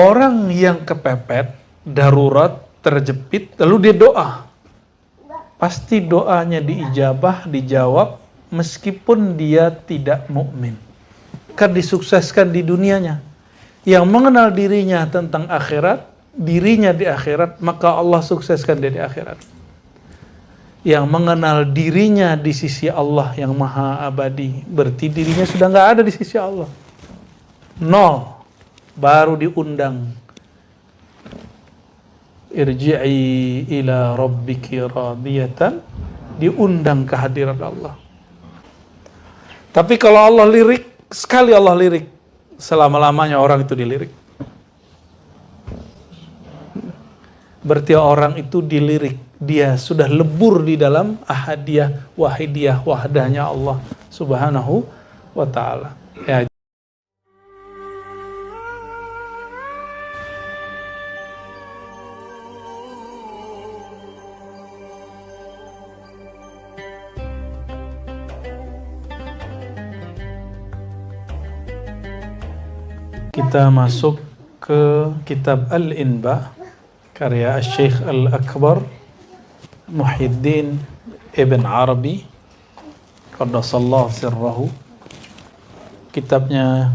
Orang yang kepepet, darurat, terjepit, lalu dia doa. Pasti doanya diijabah, dijawab, meskipun dia tidak mukmin. Kan disukseskan di dunianya. Yang mengenal dirinya tentang akhirat, dirinya di akhirat, maka Allah sukseskan dia di akhirat. Yang mengenal dirinya di sisi Allah yang maha abadi, berarti dirinya sudah nggak ada di sisi Allah. Nol. Baru diundang, irji'i ila rabbiki radiyatan, diundang kehadiran Allah. Tapi kalau Allah lirik, sekali Allah lirik, selama-lamanya orang itu dilirik. Berarti orang itu dilirik, dia sudah lebur di dalam ahadiyah, wahidiyah, wahdahnya Allah subhanahu wa ta'ala. Ya. Kita masuk ke kitab Al-Inbah karya Syekh Al-Akbar Muhyiddin Ibn Arabi qaddasallahu sirrahu. Kitabnya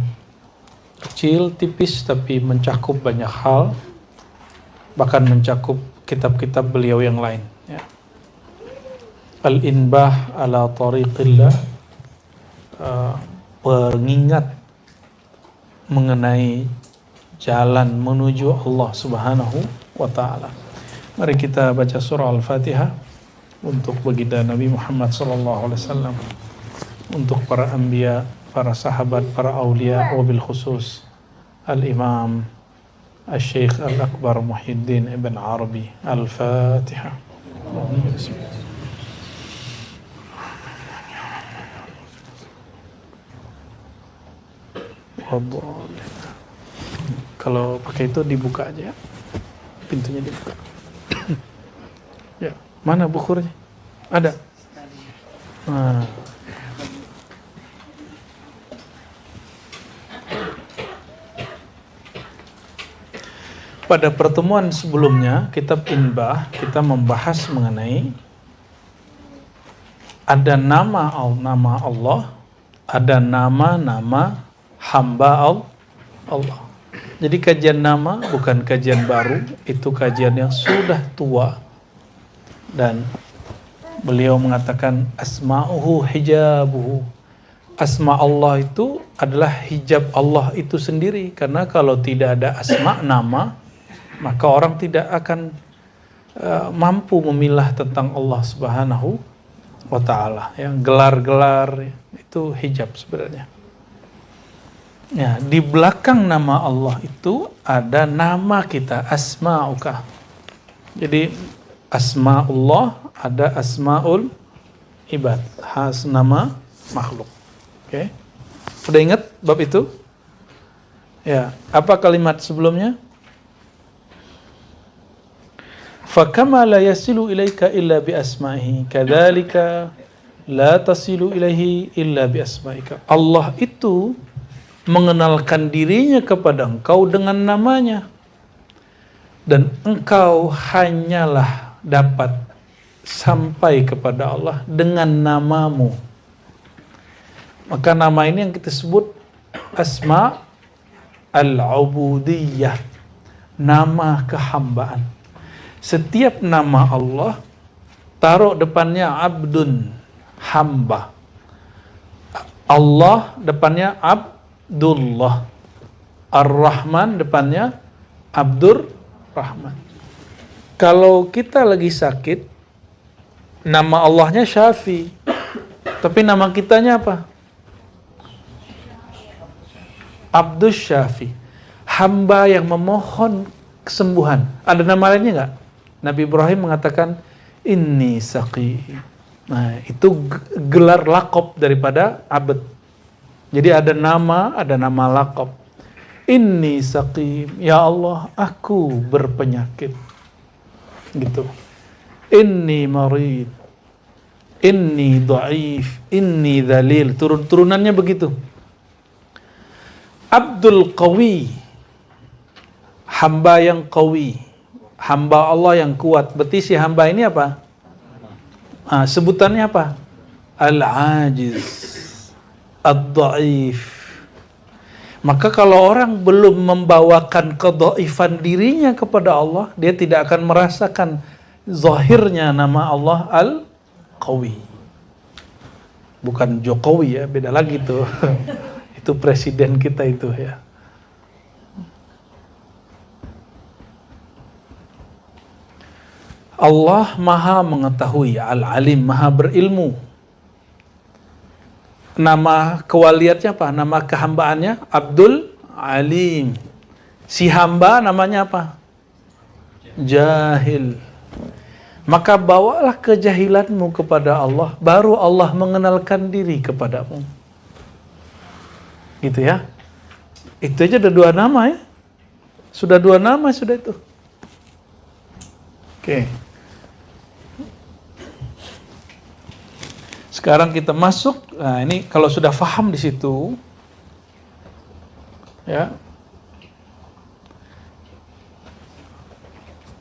kecil, tipis, tapi mencakup banyak hal, bahkan mencakup kitab-kitab beliau yang lain, ya. Al-Inbah ala tariqillah, pengingat mengenai jalan menuju Allah subhanahu wa ta'ala. Mari kita baca surah Al-Fatihah untuk baginda Nabi Muhammad sallallahu alaihi wasallam, untuk para anbiya, para sahabat, para aulia, wabil khusus Al-Imam Al-Syekh Al-Akbar Muhyiddin Ibn Arabi. Al-Fatihah. Kalau pakai itu dibuka aja ya, pintunya dibuka. Ya, mana bukurnya? Ada. Nah. Pada pertemuan sebelumnya, kitab Inbah, kita membahas mengenai ada nama Allah, ada nama-nama hamba Allah. Jadi kajian nama bukan kajian baru, itu kajian yang sudah tua. Dan beliau mengatakan asma'uhu hijabuhu. Asma Allah itu adalah hijab Allah itu sendiri. Karena kalau tidak ada asma nama, maka orang tidak akan mampu memilah tentang Allah subhanahu wa ta'ala. Yang gelar-gelar itu hijab sebenarnya. Ya, di belakang nama Allah itu ada nama kita, asma'uka. Jadi asma'ullah ada asma'ul ibad, nama makhluk. Oke. Sudah ingat bab itu? Ya, apa kalimat sebelumnya? Fakama la yasilu ilaika illa bi asma'ihi, kadzalika la tasilu ilaihi illa bi asma'ika. Allah itu mengenalkan dirinya kepada engkau dengan namanya, dan engkau hanyalah dapat sampai kepada Allah dengan namamu. Maka nama ini yang kita sebut asma al-ubudiyah, nama kehambaan. Setiap nama Allah taruh depannya abdun, hamba. Allah depannya Abdullah. Ar-Rahman depannya Abdur Rahman. Kalau kita lagi sakit, nama Allahnya Syafi, tapi nama kitanya apa? Abdus Syafi, hamba yang memohon kesembuhan. Ada nama lainnya nggak? Nabi Ibrahim mengatakan inni saqi. Nah, itu gelar lakob daripada abd. Jadi ada nama lakob. Inni saqim, ya Allah, aku berpenyakit. Gitu. Inni marid, inni dhaif, inni dhalil. Turunannya begitu. Abdul Qawi, hamba yang qawi, hamba Allah yang kuat. Berarti si hamba ini apa? Sebutannya apa? Al-ajiz, ad-dhaif. Maka kalau orang belum membawakan kedhaifan dirinya kepada Allah, dia tidak akan merasakan zahirnya nama Allah Al-Qawi. Bukan Jokowi ya, beda lagi tuh. Itu presiden kita itu ya. Allah maha mengetahui, Al-Alim, maha berilmu. Nama kewaliatnya apa? Nama kehambaannya Abdul Alim. Si hamba namanya apa? Jahil. Maka bawalah kejahilanmu kepada Allah, baru Allah mengenalkan diri kepadamu. Gitu ya. Itu aja ada 2 nama ya. Sudah 2 nama sudah itu. Oke. Sekarang kita masuk. Nah, ini kalau sudah faham di situ, ya,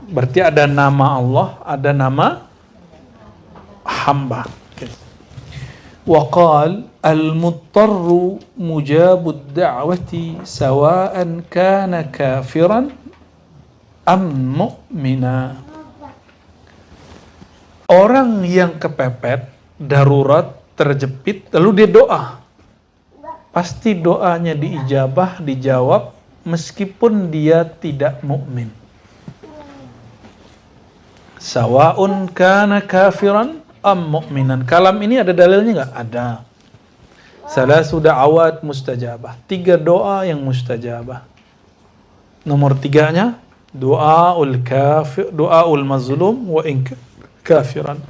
berarti ada nama Allah, ada nama hamba. Wa qal al-muttarru mujabud da'wati sawa'an kana kafiran am mu'mina. Orang yang kepepet, darurat, terjepit, lalu dia doa. Pasti doanya diijabah, dijawab, meskipun dia tidak mukmin. Sawa'un kana kafiran am mu'minan. Kalam ini ada dalilnya nggak? Ada. Salasu da'awat mustajabah. 3 doa yang mustajabah. Nomor 3-nya, doaul kafir, doaul mazlum wa in kafiran.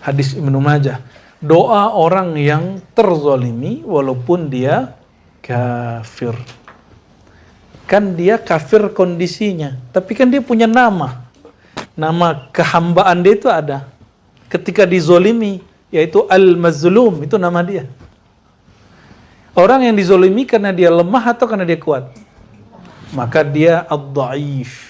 Hadis Ibnu Majah. Doa orang yang terzalimi walaupun dia kafir. Kan dia kafir kondisinya, tapi kan dia punya nama. Nama kehambaan dia itu ada. Ketika dizolimi, yaitu al-mazlum, itu nama dia. Orang yang dizolimi karena dia lemah atau karena dia kuat? Maka dia ad-dhaif.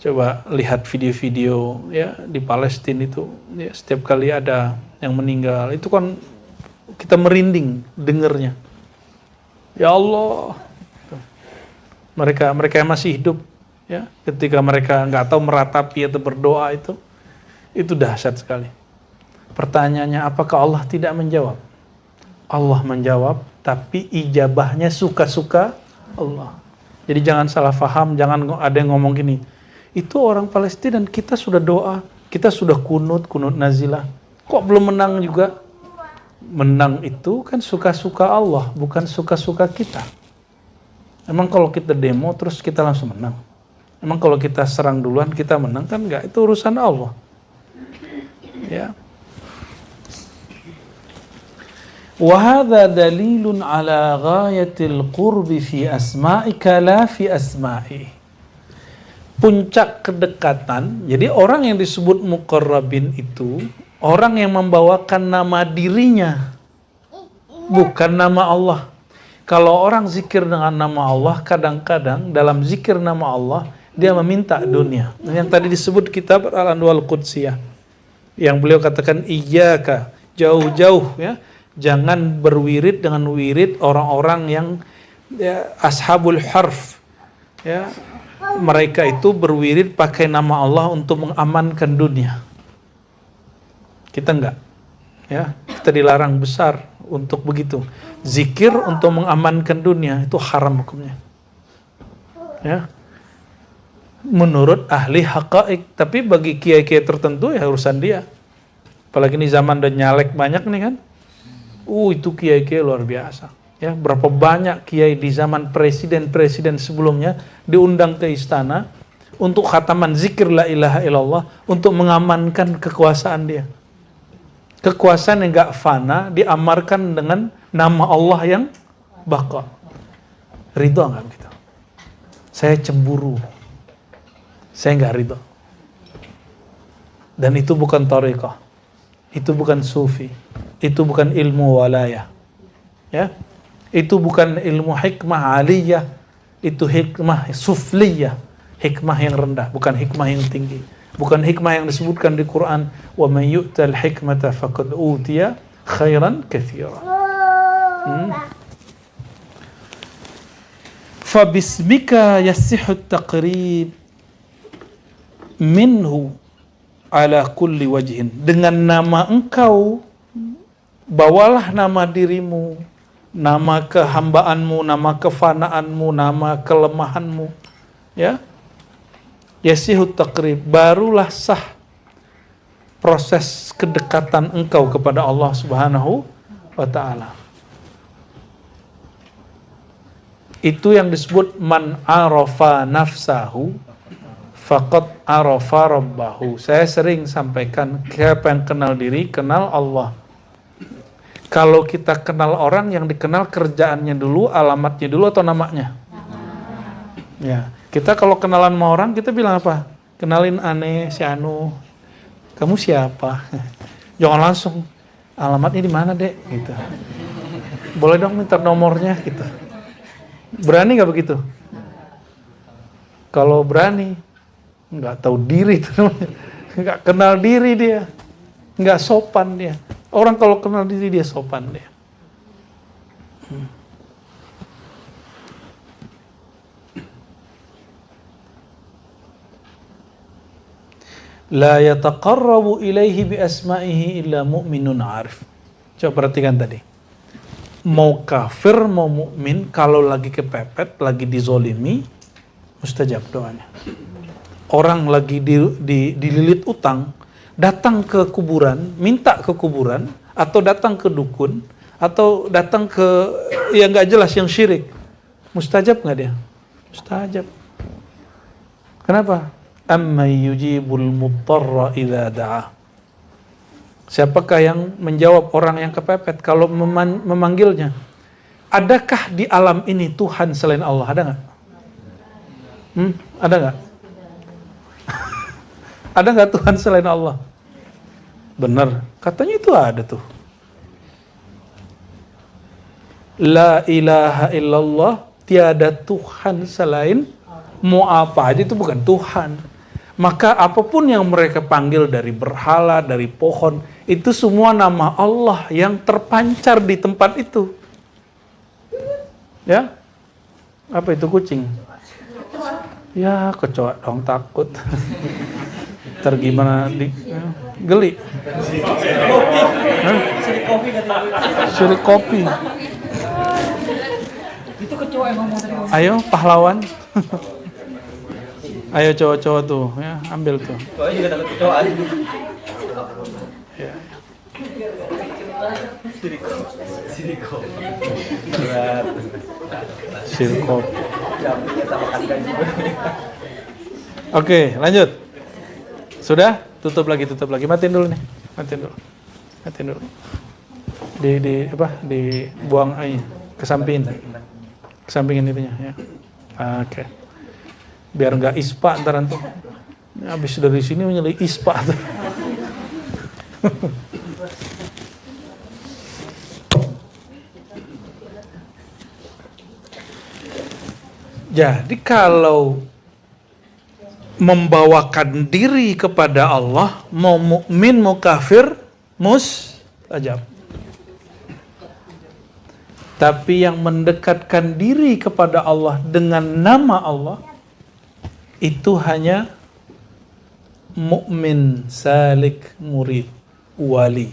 Coba lihat video-video ya di Palestina itu, ya, setiap kali ada yang meninggal, itu kan kita merinding dengernya. Ya Allah, mereka yang masih hidup, ya, ketika mereka nggak tahu meratapi atau berdoa itu dahsyat sekali. Pertanyaannya, apakah Allah tidak menjawab? Allah menjawab, tapi ijabahnya suka-suka Allah. Jadi jangan salah faham, jangan ada yang ngomong gini. Itu orang Palestina dan kita sudah doa, kita sudah kunut nazilah. Kok belum menang juga? Menang itu kan suka-suka Allah, bukan suka-suka kita. Emang kalau kita demo terus kita langsung menang? Emang kalau kita serang duluan kita menang? Kan enggak, itu urusan Allah. Ya. Wa hadza dalilun ala ghayatil qurbi fi asma'ika la fi asma'i. Puncak kedekatan. Jadi orang yang disebut muqarrabin itu orang yang membawakan nama dirinya, bukan nama Allah. Kalau orang zikir dengan nama Allah, kadang-kadang dalam zikir nama Allah dia meminta dunia. Yang tadi disebut kitab Al-Anwal Qudsiyah, yang beliau katakan iyyaka, jauh-jauh ya, jangan berwirid dengan wirid orang-orang yang ya, ashabul harf ya. Mereka itu berwirid pakai nama Allah untuk mengamankan dunia. Kita enggak. Ya, kita dilarang besar untuk begitu. Zikir untuk mengamankan dunia itu haram hukumnya. Ya. Menurut ahli haqa'iq, tapi bagi kiai-kiai tertentu ya urusan dia. Apalagi ini zaman udah nyalek banyak nih kan. Itu kiai-kiai luar biasa. Ya, berapa banyak kiai di zaman presiden-presiden sebelumnya diundang ke istana untuk khataman zikir la ilaha illallah untuk mengamankan kekuasaan dia. Kekuasaan yang gak fana diamarkan dengan nama Allah yang baqa. Ridho gak begitu? Saya cemburu. Saya gak ridho. Dan itu bukan thariqah. Itu bukan sufi. Itu bukan ilmu walayah. Ya. Itu bukan ilmu hikmah aliyah, itu hikmah sufliyah, hikmah yang rendah, bukan hikmah yang tinggi. Bukan hikmah yang disebutkan di Quran, wa man yu'tal hikmata faqad utiya khairan katsira. Fa bismika yasihhu at-taqrib minhu ala kulli wajhin. Dengan nama engkau, bawalah nama dirimu, nama kehambaanmu, nama kefanaanmu, nama kelemahanmu, ya. Yasihut taqrib, barulah sah proses kedekatan engkau kepada Allah Subhanahu wa ta'ala. Itu yang disebut man arafa nafsahu faqad arafa rabbahu. Saya sering sampaikan, siapa yang kenal diri, kenal Allah. Kalau kita kenal orang, yang dikenal kerjaannya dulu, alamatnya dulu, atau namanya? Ya. Kita kalau kenalan sama orang, kita bilang apa? Kenalin aneh, si Anu. Kamu siapa? Jangan langsung, alamatnya di mana, Dek? Gitu. Boleh dong minta nomornya? Gitu. Berani nggak begitu? Kalau berani, nggak tahu diri, nggak kenal diri dia, nggak sopan dia. Orang kalau kenal diri dia sopan dia. La yataqarrabu ilaihi bi asma'ihi illa mu'minun arif. Coba perhatikan tadi. Mau kafir, mau mukmin, kalau lagi kepepet, lagi dizolimi, mustajab doanya. Orang lagi dililit utang, datang ke kuburan, minta ke kuburan, atau datang ke dukun, atau datang ke yang nggak jelas, yang syirik. Mustajab nggak dia? Mustajab. Kenapa? Amma yujibul muttarra idza da'a. Siapakah yang menjawab orang yang kepepet kalau memanggilnya? Adakah di alam ini Tuhan selain Allah? Ada nggak? Ada nggak? Ada nggak Tuhan selain Allah? Benar, katanya itu ada tuh. La ilaha illallah, tiada Tuhan selain, mau apa aja itu bukan Tuhan. Maka apapun yang mereka panggil, dari berhala, dari pohon, itu semua nama Allah yang terpancar di tempat itu. Ya? Apa itu kucing? Ya, kecoa dong, takut. Ntar gimana geli? Sirik kopi. Itu kecoa yang ngomong tadi. Ayo pahlawan. Ayo cowok-cowok tuh, ya, ambil tuh. Cowoknya juga takut kecoa. Ya. Sirko. Oke, lanjut. Sudah? Tutup lagi. Matiin dulu nih. Matiin dulu. Dibuang aja ke samping. Kesampingin itunya, ya. Oke. Biar nggak ispa ntar antum. Habis dari sini menyelih ispa tuh. Jadi kalau membawakan diri kepada Allah, mau mukmin mau kafir, mustajab. Tapi yang mendekatkan diri kepada Allah dengan nama Allah, itu hanya mukmin, salik, murid, wali.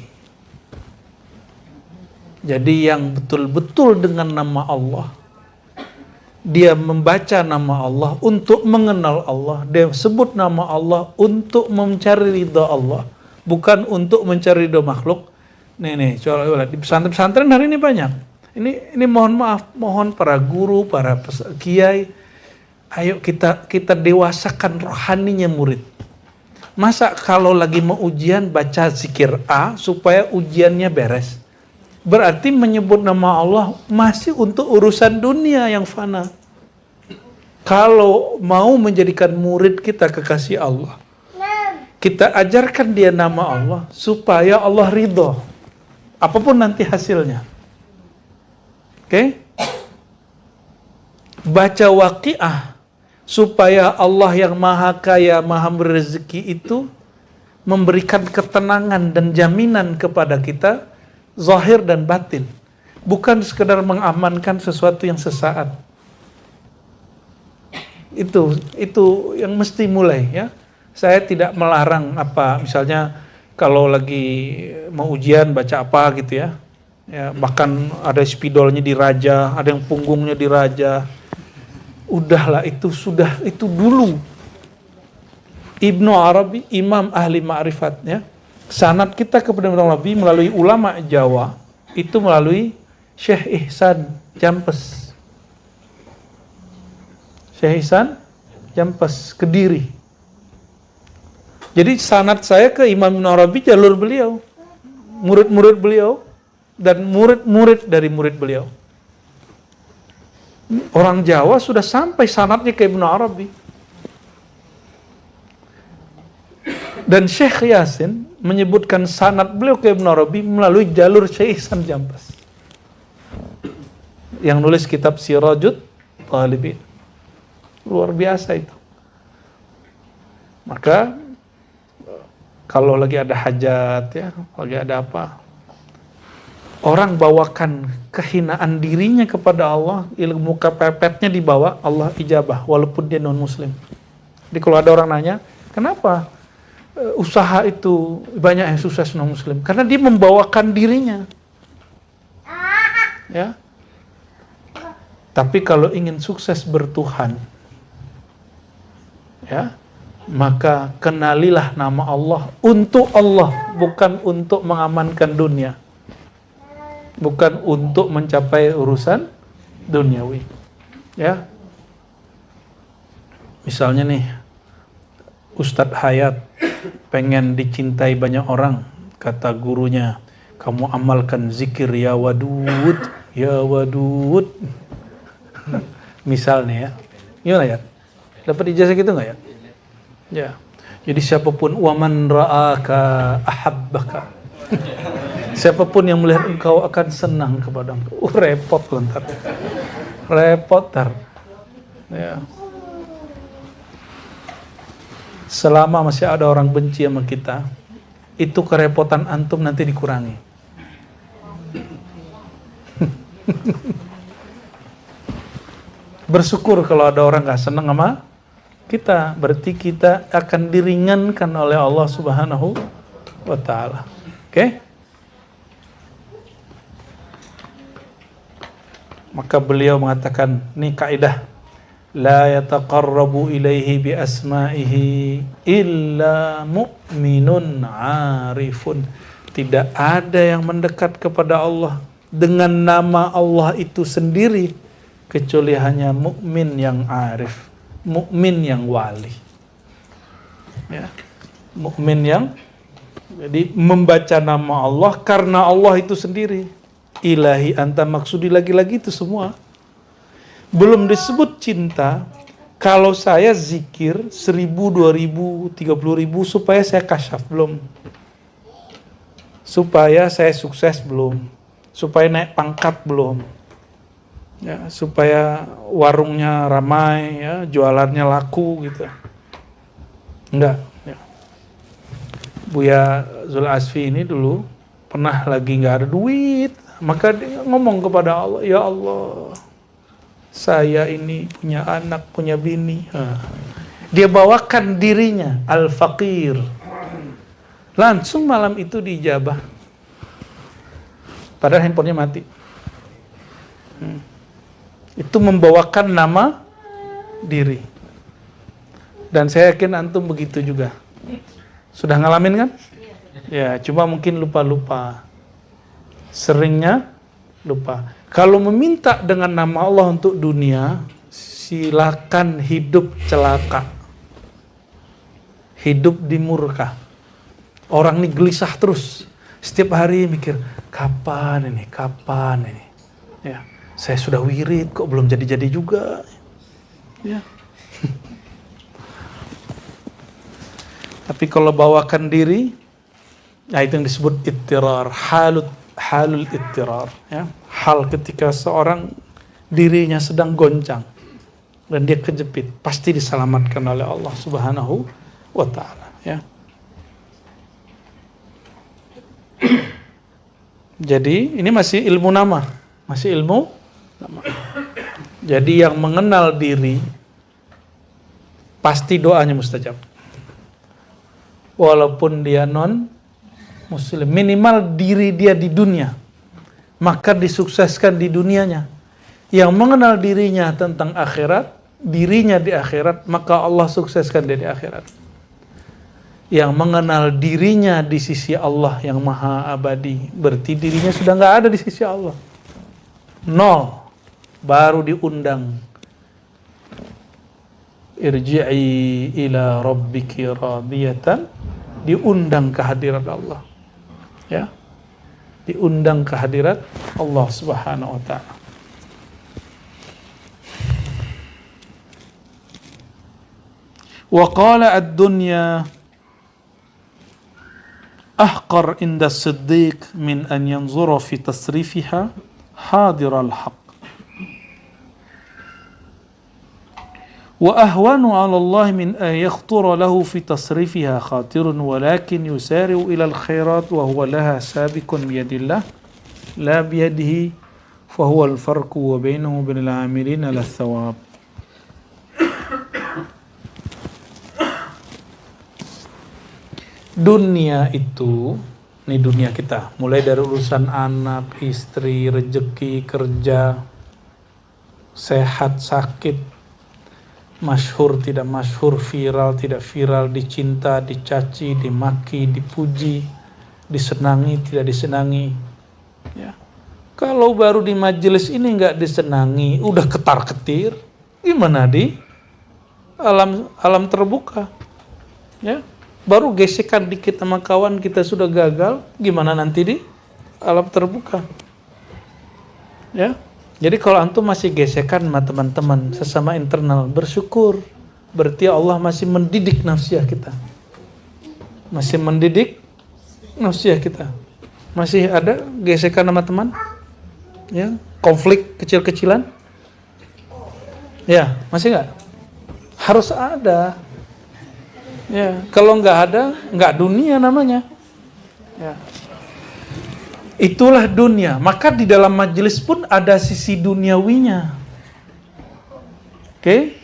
Jadi yang betul-betul dengan nama Allah, dia membaca nama Allah untuk mengenal Allah, dia sebut nama Allah untuk mencari ridha Allah, bukan untuk mencari ridha makhluk. Nih, coba di pesantren-pesantren hari ini banyak. Ini mohon maaf, mohon para guru, para kiai, ayo kita dewasakan rohaninya murid. Masa kalau lagi mau ujian baca zikir A supaya ujiannya beres? Berarti menyebut nama Allah masih untuk urusan dunia yang fana. Kalau mau menjadikan murid kita kekasih Allah, kita ajarkan dia nama Allah supaya Allah ridho. Apapun nanti hasilnya. Oke? baca Waqiah supaya Allah yang maha kaya, maha berezeki itu memberikan ketenangan dan jaminan kepada kita, zahir dan batin. Bukan sekedar mengamankan sesuatu yang sesaat. Itu yang mesti mulai ya. Saya tidak melarang apa, misalnya kalau lagi mau ujian baca apa gitu ya. Ya, bahkan ada spidolnya diraja, ada yang punggungnya diraja. Udahlah, itu dulu. Ibnu Arabi, imam ahli ma'rifat ya. Sanad kita kepada Ibnu Arabi melalui ulama Jawa, itu melalui Syekh Ihsan Jampes. Syekh Ihsan Jampes, Kediri. Jadi sanad saya ke Imam Ibnu Arabi jalur beliau. Murid-murid beliau dan murid-murid dari murid beliau. Orang Jawa sudah sampai sanadnya ke Ibnu Arabi. Dan Syekh Yasin menyebutkan sanad beliau ke Ibnu Arabi melalui jalur Syekh Ihsan Jampes, yang nulis kitab Sirajut Talibin. Luar biasa itu. Maka kalau lagi ada hajat ya, lagi ada apa, orang bawakan kehinaan dirinya kepada Allah, ilmu kepepetnya dibawa, Allah ijabah walaupun dia non muslim. Jadi kalau ada orang nanya, kenapa usaha itu banyak yang sukses non muslim? Karena dia membawakan dirinya. Ya. Tapi kalau ingin sukses bertuhan, ya, maka kenalilah nama Allah untuk Allah, bukan untuk mengamankan dunia. Bukan untuk mencapai urusan duniawi. Ya. Misalnya nih, Ustadz Hayat pengen dicintai banyak orang, kata gurunya, kamu amalkan zikir ya wadud, ya wadud. Misalnya ya. Gimana ya? Dapat ijazah gitu nggak ya? Ya. Jadi siapapun, waman ra'aka ahabbaka. Siapapun yang melihat engkau akan senang kepada engkau. Repot lentar. Repot tar. Ya. Selama masih ada orang benci sama kita, itu kerepotan antum nanti dikurangi. Bersyukur kalau ada orang gak senang sama kita, berarti kita akan diringankan oleh Allah Subhanahu wa ta'ala. Oke? Maka beliau mengatakan, ini kaidah, la yataqarrabu ilaihi bi asma'ihi illa mu'minun 'arifun. Tidak ada yang mendekat kepada Allah dengan nama Allah itu sendiri kecuali hanya mukmin yang arif, mukmin yang wali. Ya. Mukmin yang jadi membaca nama Allah karena Allah itu sendiri. Ilahi anta maksudi, lagi-lagi itu semua. Belum disebut cinta kalau saya zikir 1000, 2000, 30.000 supaya saya kasyaf, belum. Supaya saya sukses, belum. Supaya naik pangkat, belum. Ya, supaya warungnya ramai, ya, jualannya laku gitu. Enggak. Ya. Buya Zul Asfi ini dulu pernah lagi nggak ada duit, maka dia ngomong kepada Allah, ya Allah, saya ini punya anak, punya bini. Dia bawakan dirinya al-faqir. Langsung malam itu diijabah. Padahal handphonenya mati. Itu membawakan nama diri. Dan saya yakin antum begitu juga. Sudah ngalamin kan? Ya, cuma mungkin lupa-lupa. Seringnya lupa. Kalau meminta dengan nama Allah untuk dunia, silakan hidup celaka. Hidup di murka. Orang ini gelisah terus. Setiap hari mikir, kapan ini? Ya. Saya sudah wirid, kok belum jadi-jadi juga. Ya. Tapi kalau bawakan diri, nah itu yang disebut ittirar, halul ittirar. Ya. Hal ketika seorang dirinya sedang goncang. dan dia kejepit, pasti diselamatkan oleh Allah Subhanahu wa taala, ya. Jadi ini masih ilmu nama, masih ilmu nama. Jadi yang mengenal diri pasti doanya mustajab. Walaupun dia non muslim, minimal diri dia di dunia, maka disukseskan di dunianya. Yang mengenal dirinya tentang akhirat, dirinya di akhirat, maka Allah sukseskan dia di akhirat. Yang mengenal dirinya di sisi Allah yang maha abadi, berarti dirinya sudah nggak ada di sisi Allah. Nol, baru diundang. Irji'i ila rabbiki radiyatan, diundang ke hadirat Allah. Ya. Diundang ke hadirat Allah Subhanahu wa taala. Wa qala ad-dunya ahqar inda as-siddiq min an yanzura fi tasrifiha hadir al-haq. وأهون على الله من أن يخطر له في تصريفها خاطر ولكن يسارع إلى الخيرات وهو لها سابق بيد الله لا بيده فهو الفرق وبينه وبين العاملين على الثواب. Dunia itu, ini dunia kita, mulai dari urusan anak, istri, rezeki, kerja, sehat, sakit, masyhur, tidak masyhur, viral, tidak viral, dicinta, dicaci, dimaki, dipuji, disenangi, tidak disenangi. Ya. Kalau baru di majelis ini nggak disenangi, udah ketar-ketir, gimana di alam terbuka? Ya. Baru gesekan dikit sama kawan kita sudah gagal, gimana nanti di alam terbuka? Ya. Jadi kalau antum masih gesekan sama teman-teman sesama internal, bersyukur. Berarti Allah masih mendidik nafsiyah kita. Masih mendidik nafsiyah kita. Masih ada gesekan sama teman? Ya, konflik kecil-kecilan? Ya, masih nggak? Harus ada. Ya, kalau nggak ada, nggak dunia namanya. Ya. Itulah dunia. Maka di dalam majelis pun ada sisi duniawinya. Oke?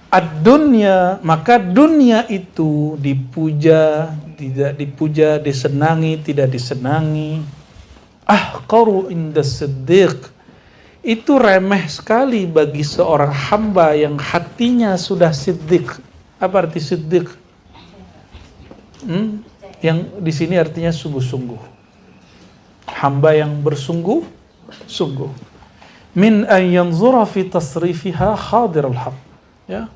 Ad-dunya, maka dunia itu dipuja, tidak dipuja, disenangi, tidak disenangi. Ahqaru inda siddiq. Itu remeh sekali bagi seorang hamba yang hatinya sudah siddiq. Apa arti siddiq? Yang di sini artinya sungguh-sungguh. Hamba yang bersungguh-sungguh. Min an yanzura fi tasrifiha hadirul haq. Ya.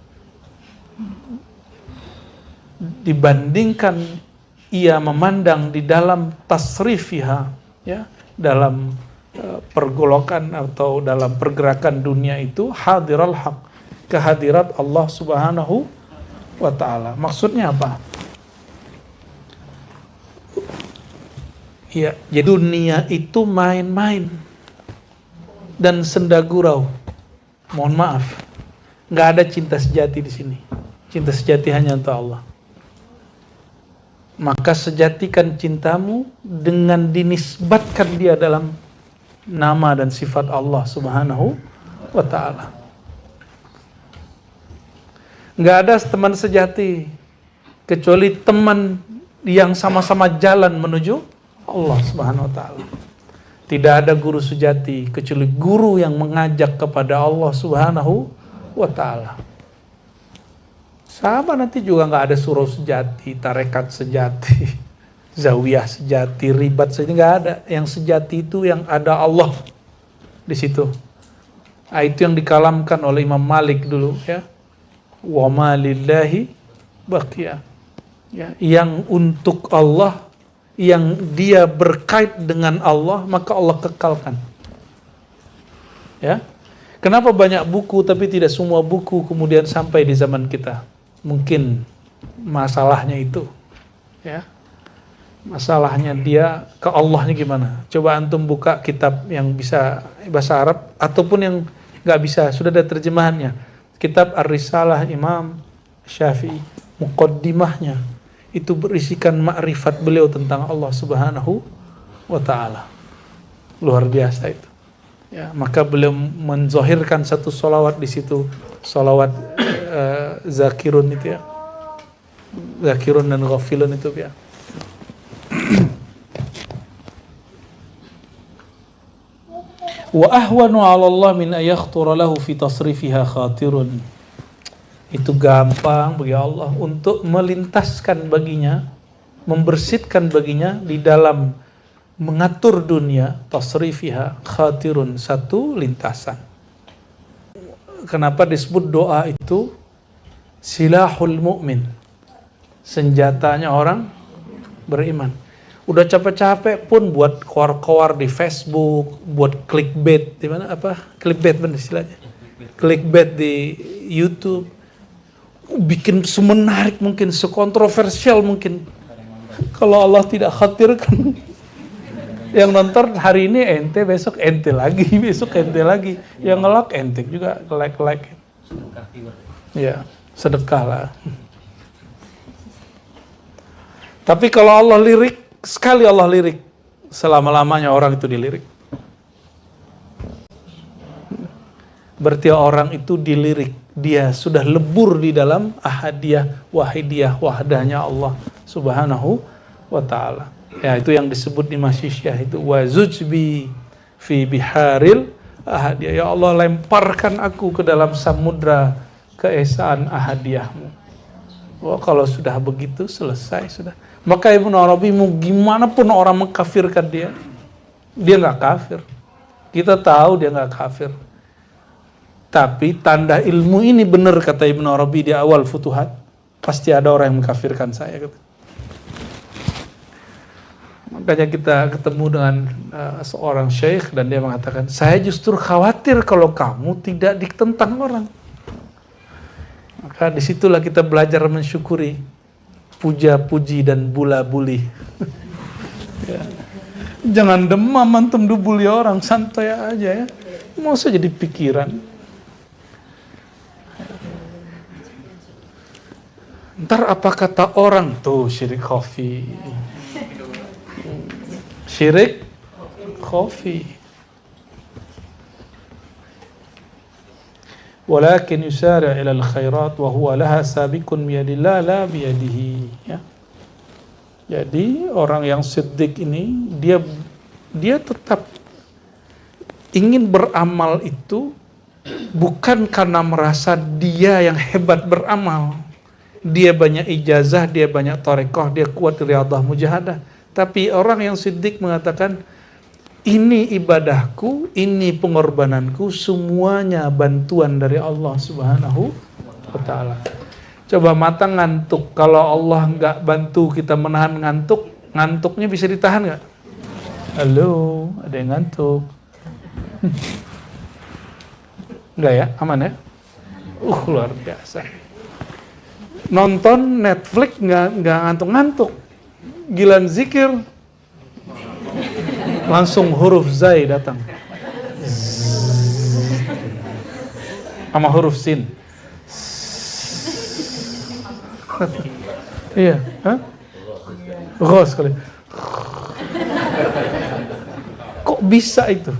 Dibandingkan ia memandang di dalam tasrifiha, ya, dalam pergolakan atau dalam pergerakan dunia itu hadirul haq, kehadirat Allah Subhanahu wa taala. Maksudnya apa? Ya, jadi dunia itu main-main dan senda gurau. Mohon maaf, nggak ada cinta sejati di sini. Cinta sejati hanya untuk Allah. Maka sejatikan cintamu dengan dinisbatkan dia dalam nama dan sifat Allah Subhanahu wa taala. Nggak ada teman sejati kecuali teman yang sama-sama jalan menuju Allah Subhanahu wa taala. Tidak ada guru sejati kecuali guru yang mengajak kepada Allah Subhanahu wa taala. Sama nanti juga nggak ada surau sejati, tarekat sejati, zawiyah sejati, ribat sejati, nggak ada. Yang sejati itu yang ada Allah di situ. Nah, itu yang dikalamkan oleh Imam Malik dulu, ya. Wa ma lillahi baqiya. Ya, yang untuk Allah, yang dia berkait dengan Allah, maka Allah kekalkan. Ya. Kenapa banyak buku tapi tidak semua buku kemudian sampai di zaman kita? Mungkin masalahnya itu. Ya. Masalahnya dia ke Allahnya gimana? Coba antum buka kitab yang bisa bahasa Arab ataupun yang Nggak bisa, sudah ada terjemahannya. Kitab Ar-Risalah Imam Syafi'i, muqaddimahnya itu berisikan makrifat beliau tentang Allah Subhanahu wa ta'ala. Luar biasa itu. Ya, maka beliau menzohirkan satu solawat di situ, solawat zakirun itu ya, zakirun dan ghafilun itu ya. Wa ahwanu 'ala Allah min ayakhthura lahu fi tasrifiha khatirun. Itu gampang bagi Allah untuk melintaskan baginya, membersihkan baginya di dalam mengatur dunia, tasrifiha khatirun, satu lintasan. Kenapa disebut doa itu silahul mu'min, senjatanya orang beriman. Udah capek-capek pun buat koar-koar di Facebook, buat clickbait di mana apa? Clickbait benar istilahnya. Clickbait di YouTube. Bikin semenarik mungkin, sekontroversial mungkin. Kalau Allah tidak khawatirkan, yang nonton hari ini ente, besok ente lagi, besok ente lagi. Yang nge-like ente juga like. Ya, sedekah lah. Tapi kalau Allah lirik, sekali Allah lirik, selama-lamanya orang itu dilirik. Berarti orang itu dilirik, dia sudah lebur di dalam ahadiyah, wahidiyah, wahdahnya Allah Subhanahu wa ta'ala. Ya, itu yang disebut di Masyisyah itu, wazujbi fi biharil ahadiyah. Ya Allah, lemparkan aku ke dalam samudra keesaan ahadiyahmu. Wah, kalau sudah begitu selesai sudah. Maka Ibnu Arabi mau gimana pun orang mengkafirkan dia nggak kafir. Kita tahu dia nggak kafir. Tapi tanda ilmu ini benar kata Ibnu Arabi di awal Futuhat, pasti ada orang yang mengkafirkan saya. Gitu. Makanya kita ketemu dengan seorang syekh dan dia mengatakan, saya justru khawatir kalau kamu tidak ditentang orang. Maka disitulah kita belajar mensyukuri puja-puji dan bula-buli. Ya. Jangan demam antum dibully orang, santai aja ya. Mau saja jadi pikiran. Ntar apa kata orang tuh syirik khafi. Syirik khafi. Walakin yusari' ila al-khairat wa huwa laha sabiqun biyadillah la biyadihi. Ya. Jadi orang yang siddiq ini dia tetap ingin beramal itu bukan karena merasa dia yang hebat beramal. Dia banyak ijazah, dia banyak tarekoh, dia kuat riyadhah mujahadah. Tapi orang yang siddiq mengatakan, ini ibadahku, ini pengorbananku, semuanya bantuan dari Allah Subhanahu wa ta'ala. Coba mata ngantuk, kalau Allah nggak bantu kita menahan ngantuk, ngantuknya bisa ditahan nggak? Halo, ada yang ngantuk? Enggak ya? Aman ya? Luar biasa. Nonton Netflix nggak ngantuk-ngantuk. Gilan zikir, langsung huruf zai datang. Sama huruf sin. Iya, hah? Ghos kali. Kok bisa itu?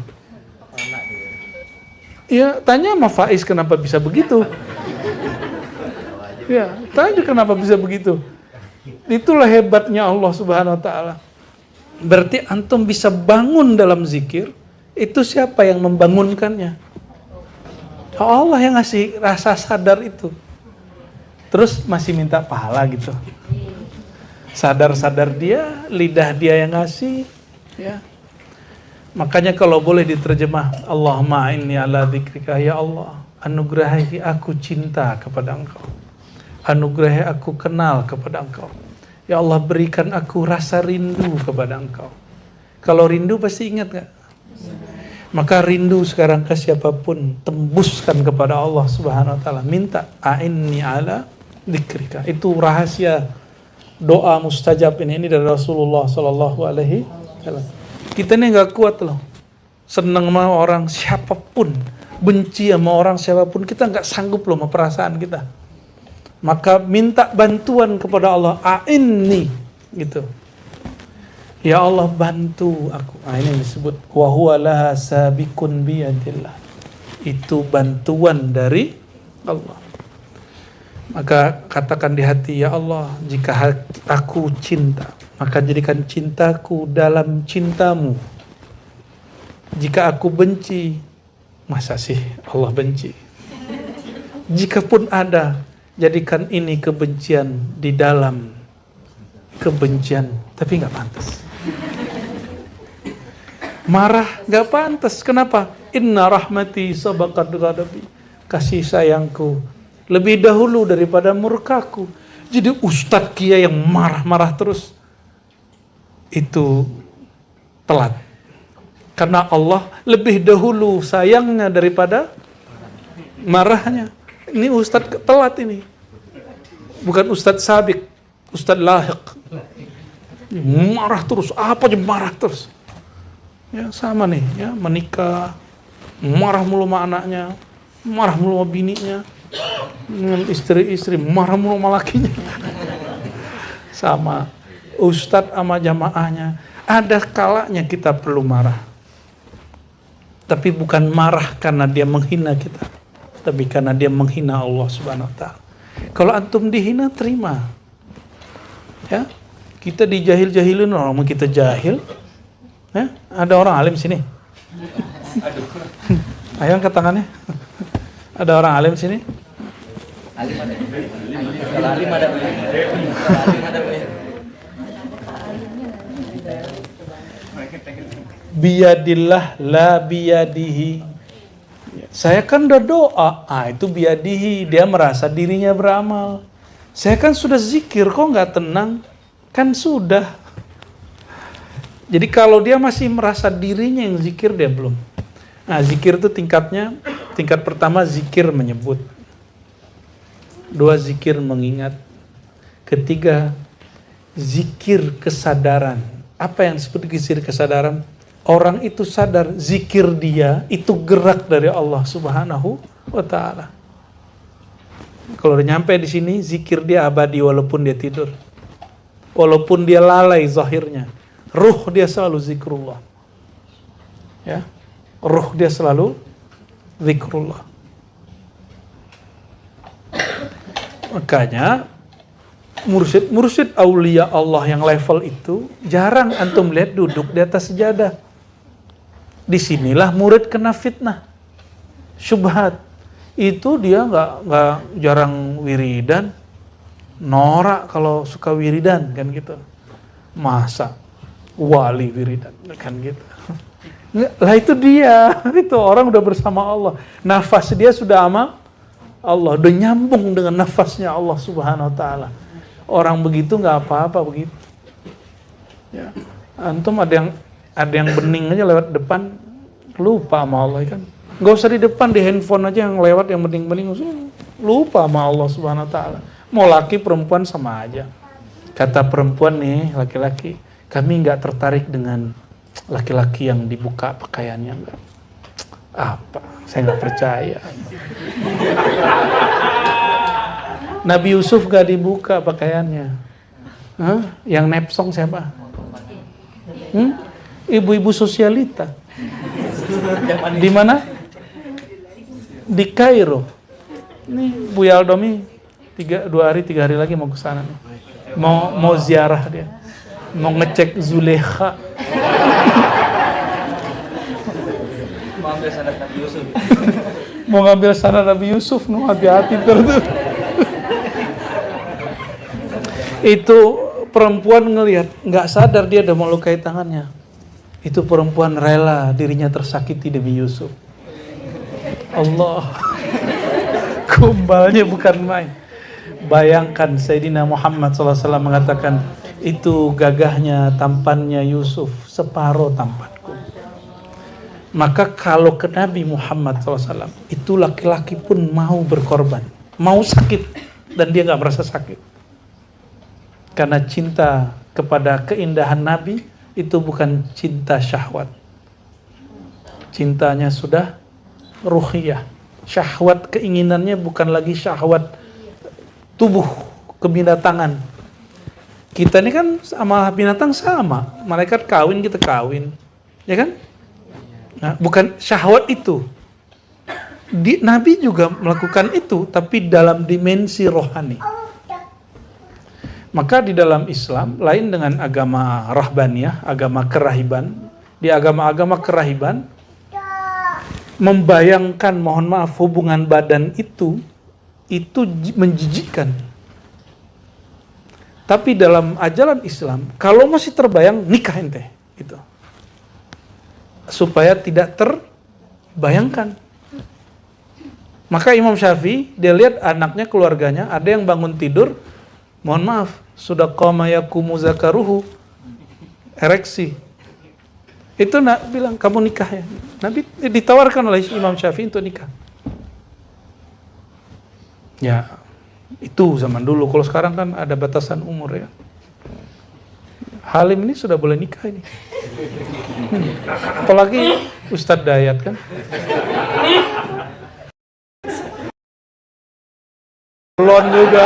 Ya, tanya sama Faiz kenapa bisa begitu. Ya, tanya kenapa bisa begitu. Itulah hebatnya Allah Subhanahu wa ta'ala. Berarti antum bisa bangun dalam zikir, itu siapa yang membangunkannya? Allah yang ngasih rasa sadar itu. Terus masih minta pahala gitu. Sadar-sadar dia, lidah dia yang ngasih, ya. Makanya kalau boleh diterjemah, Allahumma inni ala dzikrika, ya Allah, anugerahi aku cinta kepada Engkau. Anugerahi aku kenal kepada Engkau. Ya Allah, berikan aku rasa rindu kepada Engkau. Kalau rindu pasti ingat gak? Maka rindu sekarang ke siapapun, tembuskan kepada Allah Subhanahu wa ta'ala. Minta, a'inni ala dzikrika. Itu rahasia doa mustajab ini dari Rasulullah sallallahu alaihi wasallam. Kita ini gak kuat loh. Senang sama orang siapapun. benci sama orang siapapun, kita nggak sanggup loh sama perasaan kita. Maka minta bantuan kepada Allah, a'inni, gitu. Ya Allah bantu aku. Nah, ini disebut wa huwa laha sabiqun biyadillah. Itu bantuan dari Allah. Maka katakan di hati, ya Allah, jika aku cinta, maka jadikan cintaku dalam cintamu. Jika aku benci, masa sih Allah benci? Jikapun ada, jadikan ini kebencian di dalam kebencian. Tapi nggak pantas. Marah nggak pantas. Kenapa? Inna rahmati sabaqat ghadabi. Kasih sayangku lebih dahulu daripada murkaku. Jadi ustadz kiai yang marah-marah terus itu telat. Karena Allah lebih dahulu sayangnya daripada marahnya. Ini ustadz telat ini. Bukan ustadz sabik, ustadz lahiq. Marah terus, apa aja marah terus. Ya sama nih, ya menikah, marah mulu sama anaknya, marah mulu sama bininya, dengan istri-istri, marah mulu sama lakinya. Sama ustadz sama jamaahnya, ada kalanya kita perlu marah. Tapi bukan marah karena dia menghina kita, tapi karena dia menghina Allah Subhanahu wa ta'ala. Kalau antum dihina, terima. Ya, kita dijahil-jahilin, orang kita jahil. Ya, ada orang alim sini. Ayo angkat tangannya. Ada orang alim sini? Alim ada. Kalau alim ada. Biyadillah la biyadihi. Saya kan udah doa, itu biyadihi. Dia merasa dirinya beramal. Saya kan sudah zikir, kok nggak tenang? Kan sudah. Jadi kalau dia masih merasa dirinya yang zikir, dia belum. Nah, zikir itu tingkatnya, tingkat pertama zikir menyebut. 2, zikir mengingat. 3, zikir kesadaran. Apa yang disebut zikir kesadaran? Orang itu sadar zikir dia itu gerak dari Allah Subhanahu wa ta'ala. Kalau udah nyampe di sini, zikir dia abadi walaupun dia tidur. Walaupun dia lalai zahirnya. Ruh dia selalu zikrullah. Ya. Ruh dia selalu zikrullah. Makanya mursyid aulia Allah yang level itu jarang antum lihat duduk di atas sejadah. Disinilah murid kena fitnah, syubhat. Itu dia nggak jarang wiridan, norak kalau suka wiridan kan gitu. Masa wali wiridan kan gitu. Lah itu dia, itu orang udah bersama Allah. Nafas dia sudah sama Allah, udah nyambung dengan nafasnya Allah Subhanahu wa ta'ala. Orang begitu nggak apa-apa begitu. Ya. Antum ada yang bening aja lewat depan, lupa sama Allah kan. Nggak usah di depan, di handphone aja yang lewat yang bening-bening, lupa sama Allah Subhanahu wa ta'ala. Mau laki perempuan sama aja. Kata perempuan nih, laki-laki, kami nggak tertarik dengan laki-laki yang dibuka pakaiannya. Apa? Saya nggak percaya. Nabi Yusuf gak dibuka pakaiannya. Yang nepsong siapa? Ibu-ibu sosialita. Di mana? Di Kairo. Ini Bu Yaldomi 2 hari 3 hari lagi mau ke sana. Mau ziarah dia. Mau ngecek Zulekha. Mau ambil sanad Nabi Yusuf. Mau ngambil sanad Nabi Yusuf, hati-hati terus. Itu perempuan ngelihat, nggak sadar dia udah melukai tangannya. Itu perempuan rela dirinya tersakiti demi Yusuf. Allah, gombalnya bukan main. Bayangkan Sayyidina Muhammad SAW mengatakan, itu gagahnya, tampannya Yusuf, separuh tampanku. Maka kalau ke Nabi Muhammad SAW, itu laki-laki pun mau berkorban, mau sakit, dan dia nggak merasa sakit. Karena cinta kepada keindahan Nabi itu bukan cinta syahwat. Cintanya sudah ruhiyah. Syahwat keinginannya bukan lagi syahwat tubuh, kebinatangan. Kita ini kan sama binatang sama. Malaikat kawin, kita kawin. Ya kan? Nah, bukan syahwat itu. Nabi juga melakukan itu, tapi dalam dimensi rohani. Maka di dalam Islam, lain dengan agama rahbaniyah, agama kerahiban. Di agama-agama kerahiban, membayangkan, mohon maaf, hubungan badan itu menjijikkan. Tapi dalam ajaran Islam, kalau masih terbayang, nikah ente. Gitu. Supaya tidak terbayangkan. Maka Imam Syafi'i, dia lihat anaknya, keluarganya, ada yang bangun tidur, mohon maaf, sudah qama yakumu zakaruhu, ereksi. Itu nak bilang, kamu nikah ya. Nabi ditawarkan oleh Imam Syafi'i untuk nikah. Ya, itu zaman dulu. Kalau sekarang kan ada batasan umur ya. Halim ini sudah boleh nikah ini. Apalagi Ustadz Dayat kan. Belum juga.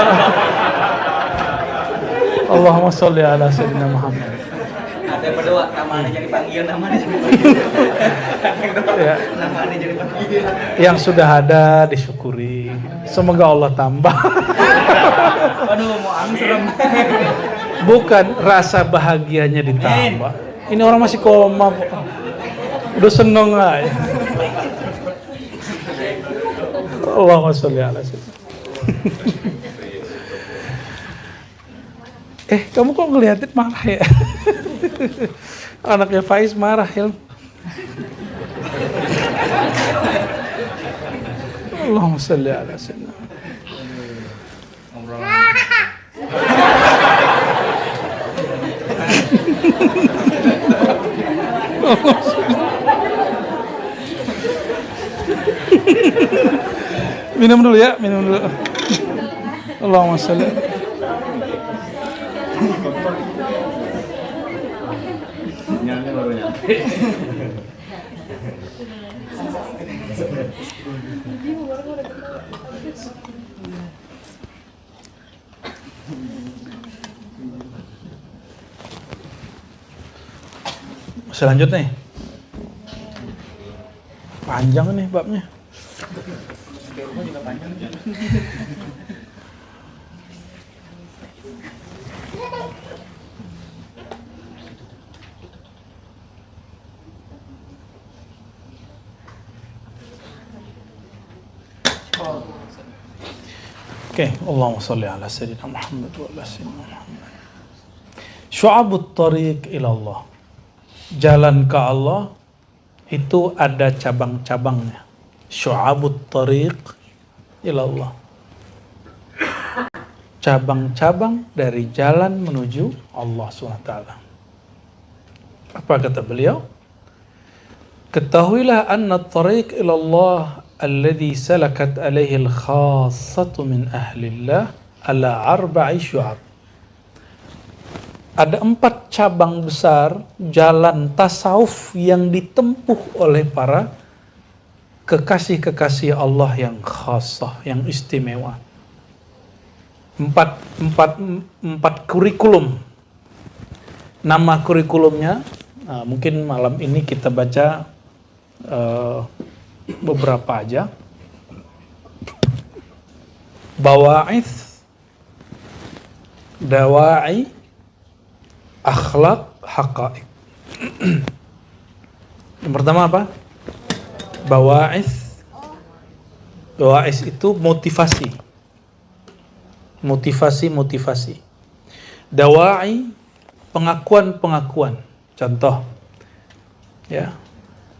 Allahumma sholli ala sayyidina Muhammad. Ada berdoa, namanya jadi panggil, namanya jadi panggil. Ya. Namanya jadi panggil. Yang sudah ada disyukuri. Semoga Allah tambah. Aduh, mau angin serem. Bukan rasa bahagianya ditambah. Ini orang masih koma. Udah seneng aja. Allahumma sholli ala sayyidina. Kamu kok ngeliatin marah ya? Anaknya Faiz marah ya. Allahumma sholli ala sayyidina. Minum dulu ya, minum dulu. Allahumma sholli. Nyampe baru nyampe. Selanjutnya panjang nih babnya. Juga panjang. Oke, Allahumma sholli ala sayyidina Muhammad wa ala sayyidina Muhammad. Syu'abut tariq ila Allah. Jalan ke Allah itu ada cabang-cabangnya. Syu'abut tariq ila Allah. Cabang-cabang dari jalan menuju Allah SWT. Apa kata beliau? Ketahuilah anna tariq ila Allah alladhi salakat alaihi al-khassatu min ahlillah ala arba'i syu'ab. Ada 4 cabang besar jalan tasawuf yang ditempuh oleh para kekasih-kekasih Allah yang khassah, yang istimewa. 4 kurikulum. Nama kurikulumnya, mungkin malam ini kita baca beberapa aja. Bawa'ith, dawa'i, akhlak, haqa'iq. Yang pertama apa? Bawa'ith. Bawa'ith itu motivasi. Motivasi. Dawa'i, pengakuan. Contoh, ya,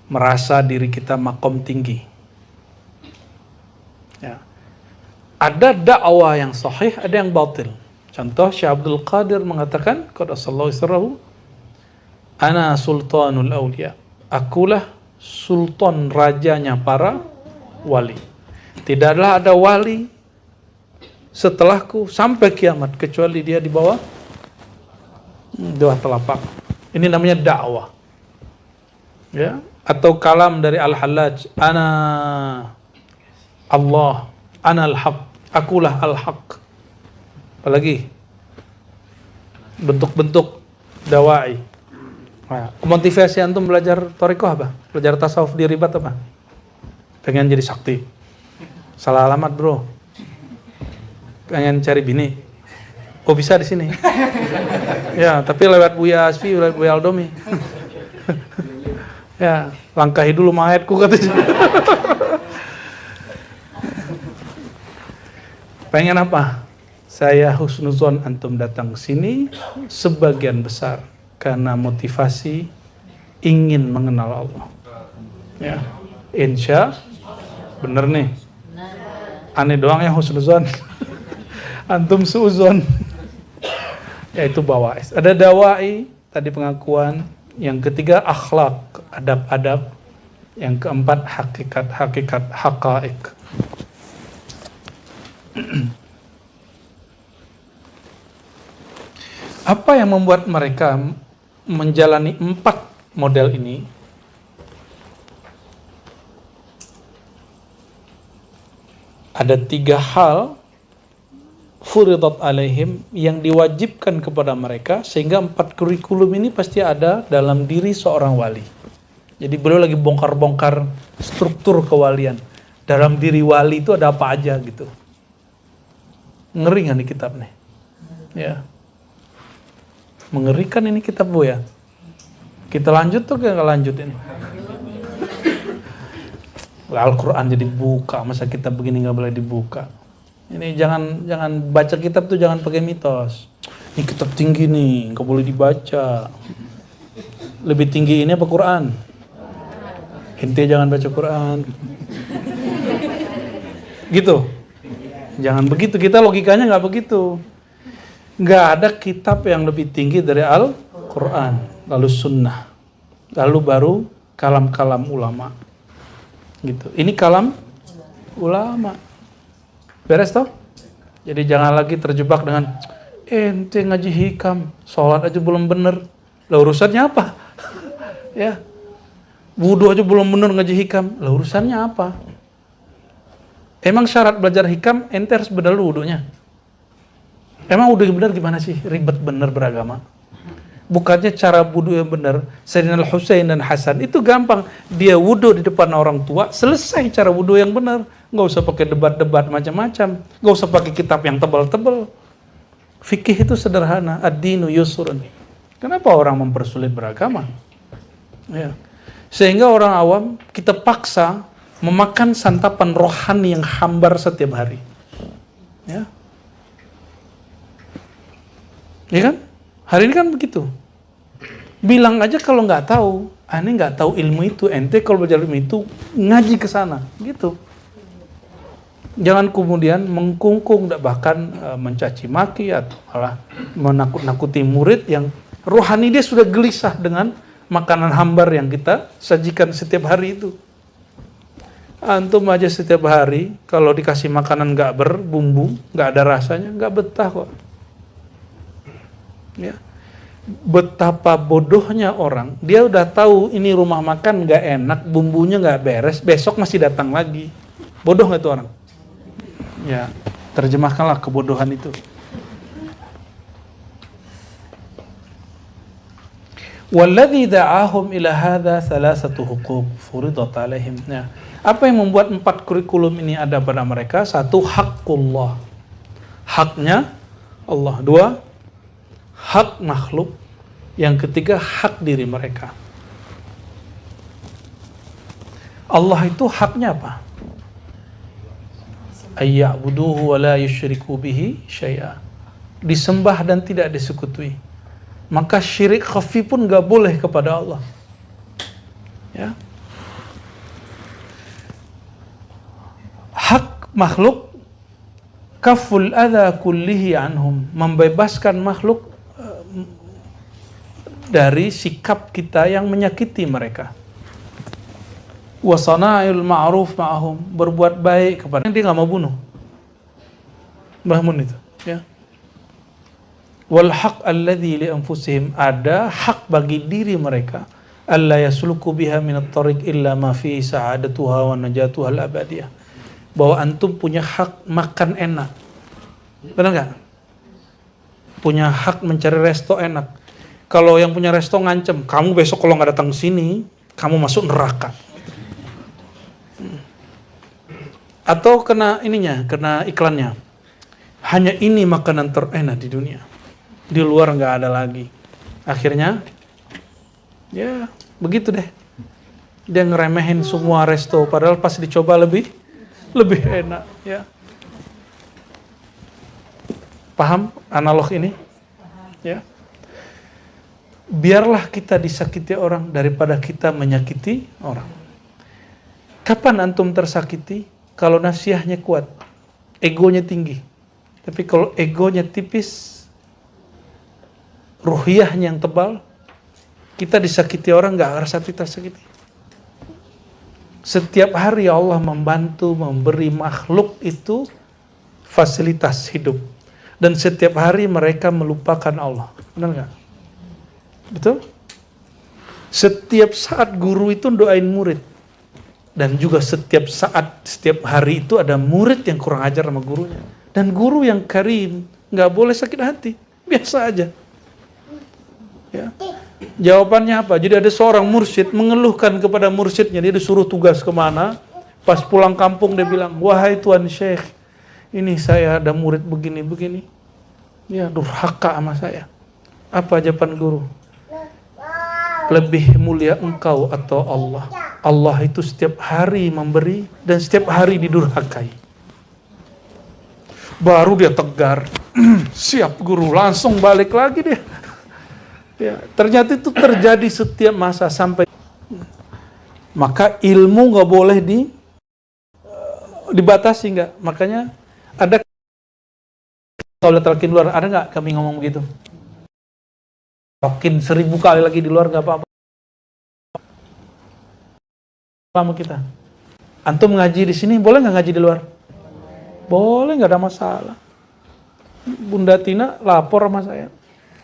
merasa diri kita makom tinggi. Ya. Ada dakwah yang sahih, ada yang batil. Contoh, Syekh Abdul Qadir mengatakan, qaddasallahu sirrahu, ana sultanul awliya. Akulah sultan rajanya para wali. Tidaklah ada wali setelahku sampai kiamat kecuali dia di bawah dua telapak. Ini namanya dakwah. Ya, Atau kalam dari Al-Hallaj, ana Allah, ana al-haq, akulah al-haq. Apalagi bentuk-bentuk dawai. Nah, motivasi antum belajar thariqah apa? Belajar tasawuf di Ribat apa? Pengen jadi sakti. Salah alamat, bro. Pengen cari bini. Oh, bisa di sini. Ya, tapi lewat Buya Asfi, lewat Buya Aldomi. Ya, langkahi dulu mayatku katanya. Pengen apa? Saya husnuzon antum datang ke sini sebagian besar karena motivasi ingin mengenal Allah. Ya, insya bener nih. Aneh doang yang husnuzon. Antum suuzon. Yaitu bawais. Ada dawai, tadi pengakuan. Yang ketiga akhlak, adab-adab. Yang keempat hakikat-hakikat, haqa'iq. Apa yang membuat mereka menjalani 4 model ini? Ada 3 hal furidat alaihim yang diwajibkan kepada mereka, sehingga 4 kurikulum ini pasti ada dalam diri seorang wali. Jadi beliau lagi bongkar-bongkar struktur kewalian. Dalam diri wali itu ada apa aja gitu. Ngeri nggak nih kitab nih? Ya. Mengerikan ini kitab, Bu, ya. Kita lanjut tuh nggak lanjut ini? Al-Quran jadi buka, masa kitab begini nggak boleh dibuka? Ini jangan baca kitab tuh jangan pakai mitos. Ini kitab tinggi nih, nggak boleh dibaca. Lebih tinggi ini apa Quran? Intinya jangan baca Quran. Gitu. Jangan begitu, kita logikanya nggak begitu. Nggak ada kitab yang lebih tinggi dari Al-Quran, lalu Sunnah, lalu baru kalam-kalam ulama. Gitu. Ini kalam ulama. Beres toh? Jadi jangan lagi terjebak dengan ente ngaji hikam, sholat aja belum bener. Lah urusannya apa? Ya. Wudu aja belum bener ngaji hikam. Lah urusannya apa? Emang syarat belajar hikam ente harus bener wudunya? Emang wudu yang bener gimana sih? Ribet bener beragama. Bukannya cara wudu yang benar, Sayyidina Al-Husain dan Hasan itu gampang. Dia wudu di depan orang tua, selesai cara wudu yang benar. Nggak usah pakai debat-debat macam-macam. Nggak usah pakai kitab yang tebal-tebal. Fikih itu sederhana. Ad-dinu yusrun. Kenapa orang mempersulit beragama? Ya. Sehingga orang awam kita paksa memakan santapan rohani yang hambar setiap hari. Ya. Ya kan? Hari ini kan begitu. Bilang aja kalau nggak tahu, aneh nggak tahu ilmu itu, ente kalau belajar ilmu itu ngaji ke sana, gitu. Jangan kemudian mengkungkung, bahkan mencaci maki atau malah menakut-nakuti murid yang rohani dia sudah gelisah dengan makanan hambar yang kita sajikan setiap hari itu. Antum aja setiap hari kalau dikasih makanan nggak berbumbu, nggak ada rasanya, nggak betah kok. Ya. Betapa bodohnya orang, dia udah tahu ini rumah makan nggak enak, bumbunya nggak beres, besok masih datang lagi. Bodoh nggak tuh orang? Ya, terjemahkanlah kebodohan itu. Walladzi da'ahum ila hadza thalathatu huquq furidat alaihim. Ya. Apa yang membuat 4 kurikulum ini ada pada mereka? 1, haqqullah. Haknya Allah. 2, hak makhluk. Yang ketiga, hak diri mereka. Allah itu haknya apa? Ayya'buduhu wa la yusyriku bihi syai'a. Disembah dan tidak disekutuai. Maka syirik khafi pun gak boleh kepada Allah. Ya. Hak makhluk, kaful adha kullihi anhum. Membebaskan makhluk dari sikap kita yang menyakiti mereka. Wa sana'il ma'ruf ma'ahum, berbuat baik kepada dia, nggak mau bunuh. Mbah Mun itu, ya. Wal haq alladzi li anfusihim, ada hak bagi diri mereka alla yasluku biha minat tariq illa ma fi sa'adatuha wa najatuha al-abadiyah. Bahwa antum punya hak makan enak. Benar nggak? Punya hak mencari resto enak. Kalau yang punya resto ngancem, kamu besok kalau nggak datang sini, kamu masuk neraka. Atau kena ininya, kena iklannya. Hanya ini makanan terenak di dunia. Di luar nggak ada lagi. Akhirnya, ya begitu deh. Dia ngeremehin semua resto, padahal pas dicoba lebih enak. Ya. Paham analog ini? Ya. Biarlah kita disakiti orang daripada kita menyakiti orang. Kapan antum tersakiti? Kalau nasihatnya kuat, egonya tinggi. Tapi kalau egonya tipis, ruhiyahnya yang tebal, kita disakiti orang gak ngerasa kita sakiti. Setiap hari Allah membantu, memberi makhluk itu fasilitas hidup. Dan setiap hari mereka melupakan Allah. Benar gak? Betul? Setiap saat guru itu doain murid. Dan juga setiap saat, setiap hari itu ada murid yang kurang ajar sama gurunya. Dan guru yang karim, gak boleh sakit hati. Biasa aja. Ya. Jawabannya apa? Jadi ada seorang mursyid mengeluhkan kepada mursyidnya. Dia disuruh tugas kemana. Pas pulang kampung dia bilang, wahai Tuan Syekh, ini saya ada murid begini-begini. Dia durhaka sama saya. Apa jawaban guru? Lebih mulia engkau atau Allah? Allah itu setiap hari memberi dan setiap hari didurhakai. Baru dia tegar. Siap guru, langsung balik lagi dia. Ya, ternyata itu terjadi setiap masa sampai. Maka ilmu nggak boleh dibatasi nggak. Makanya ada kalau talqin luar, ada nggak kami ngomong begitu? Talqin 1000 kali lagi di luar nggak apa-apa. Sama kita. Antum ngaji di sini boleh nggak ngaji di luar? Boleh, nggak ada masalah. Bunda Tina lapor sama saya.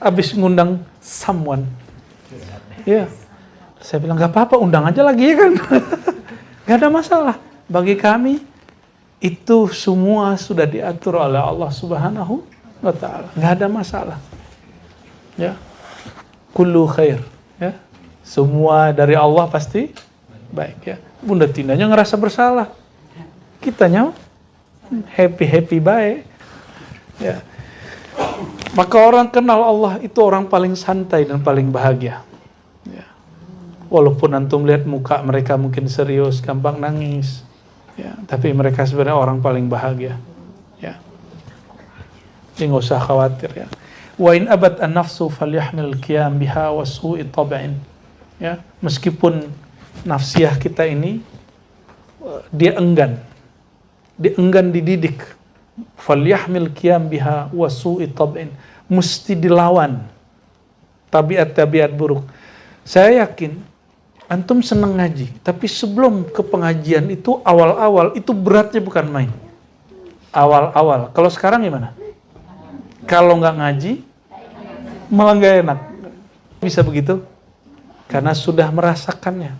Abis ngundang someone. Ya. Saya bilang nggak apa-apa, undang aja lagi ya kan. Nggak ada masalah. Bagi kami itu semua sudah diatur oleh Allah Subhanahu wa taala. Nggak ada masalah. Ya. Kullu khair, ya. Semua dari Allah pasti baik, ya. Bunda Tinanya ngerasa bersalah. Kitanya happy baik. Ya. Maka orang kenal Allah itu orang paling santai dan paling bahagia. Ya. Walaupun antum lihat muka mereka mungkin serius, gampang nangis. Ya, tapi mereka sebenarnya orang paling bahagia. Ya. Jadi nggak usah khawatir, ya. Wa in abad an-nafsu falyahmil qiyam biha wa su'i tab'in. Ya, meskipun nafsiyah kita ini dia enggan dididik, falyahmil qiyam biha wa su'i tab'in, mesti dilawan tabiat-tabiat buruk. Saya yakin antum senang ngaji, tapi sebelum ke pengajian itu awal-awal itu beratnya bukan main. Awal-awal. Kalau sekarang gimana? Kalau nggak ngaji malah nggak enak. Bisa begitu? Karena sudah merasakannya.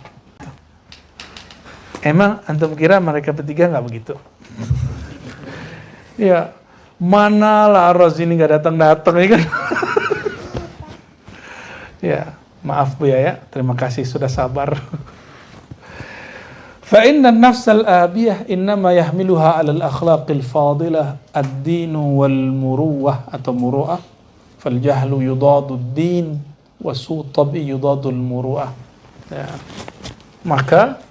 Emang antum kira mereka bertiga nggak begitu? Ya, mana lah Ros ini nggak datang-datang ya kan? Ya, maaf Bu ya. Terima kasih sudah sabar. Fa inna an-nafsal abiyah innama yahmiluha 'ala al-akhlaqil fadilah ad-din wal muruwah atau muru'ah. Fal jahlu yudadu ad-din wa su' tabi yudadu al-muru'ah. Ya. Maka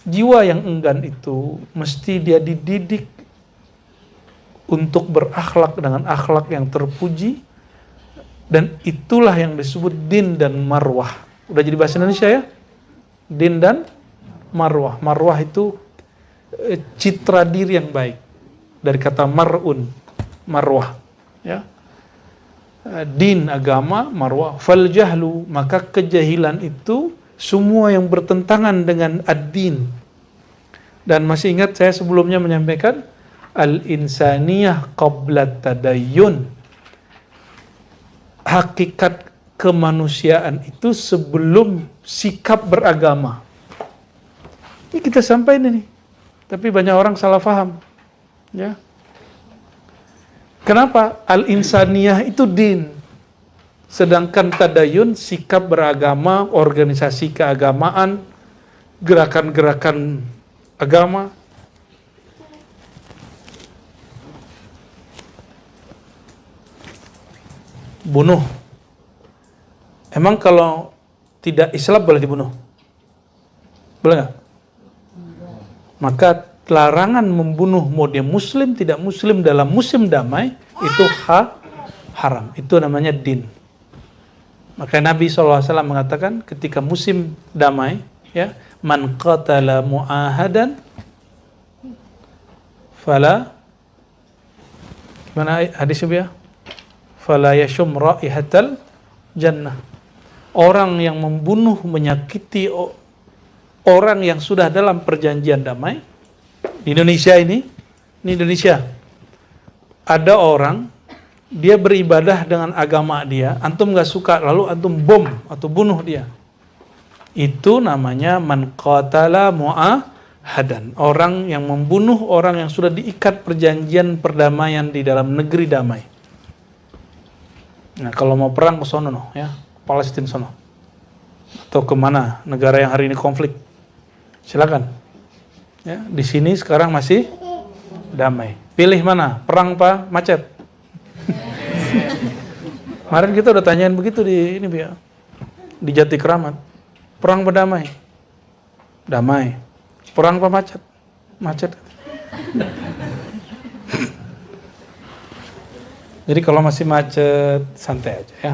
jiwa yang enggan itu mesti dia dididik untuk berakhlak dengan akhlak yang terpuji, dan itulah yang disebut din dan marwah. Udah jadi bahasa Indonesia ya? Din dan marwah. Marwah itu citra diri yang baik. Dari kata mar'un, marwah. Ya. Din agama, marwah. Fal jahlu, maka kejahilan itu semua yang bertentangan dengan ad-din. Dan masih ingat saya sebelumnya menyampaikan al-insaniyah qabla tadayyun. Hakikat kemanusiaan itu sebelum sikap beragama. Ini kita sampaikan ini. Tapi banyak orang salah paham. Ya. Kenapa? Al-insaniyah itu din. Sedangkan tadayun, sikap beragama, organisasi keagamaan, gerakan-gerakan agama. Bunuh. Emang kalau tidak Islam boleh dibunuh? Boleh nggak? Maka larangan membunuh mau dia muslim tidak muslim dalam musim damai itu haram. Itu namanya din. Maka Nabi SAW mengatakan ketika musim damai, ya, man qatala mu'ahadan fala, gimana hadisnya ya? Fala yashum raihatal jannah. Orang yang membunuh, menyakiti orang yang sudah dalam perjanjian damai. Di Indonesia ini Indonesia, ada orang dia beribadah dengan agama dia, antum gak suka, lalu antum bom atau bunuh dia. Itu namanya man qatala mu'ahadan, orang yang membunuh orang yang sudah diikat perjanjian perdamaian di dalam negeri damai. Nah, kalau mau perang ke sono, no, ya, Palestina sono, atau kemana negara yang hari ini konflik, silakan. Ya, di sini sekarang masih damai. Pilih mana? Perang apa? Macet. Kemarin kita udah tanyain begitu di ini, ya, di Jati Keramat. Perang apa damai? Damai. Perang apa macet? Macet. Jadi kalau masih macet, santai aja ya.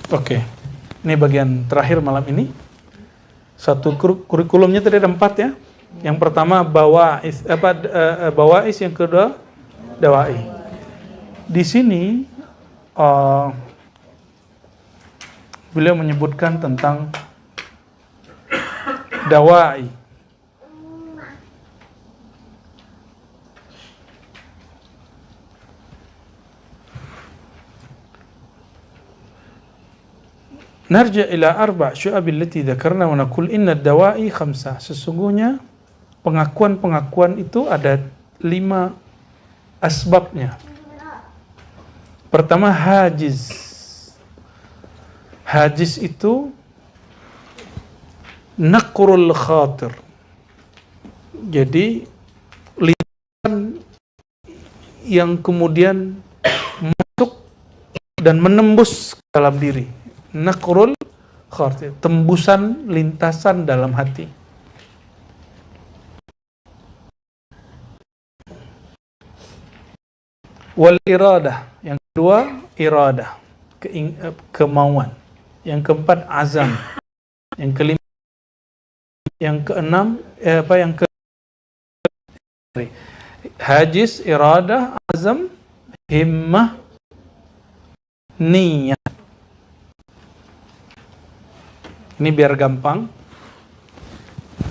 Oke, ini bagian terakhir malam ini. Satu kurikulumnya tadi ada 4 ya. Yang pertama bawais, bawais, yang kedua dawai. Di sini beliau menyebutkan tentang dawai. Narja ila arba' syu'abil lati dzakarna wa naqul inna ad-dawa'i khamsah. Sesungguhnya pengakuan-pengakuan itu ada 5 asbabnya. Pertama, hajiz. Hajiz itu naqrul khatir. Jadi lintasan yang kemudian masuk dan menembus ke dalam diri. Naqrul khatir, tembusan lintasan dalam hati. Wal iradah, yang kedua iradah, kemauan. Yang keempat azam. Yang kelima, yang keenam hajiz, iradah, azam, himmah, niyah. Ini biar gampang.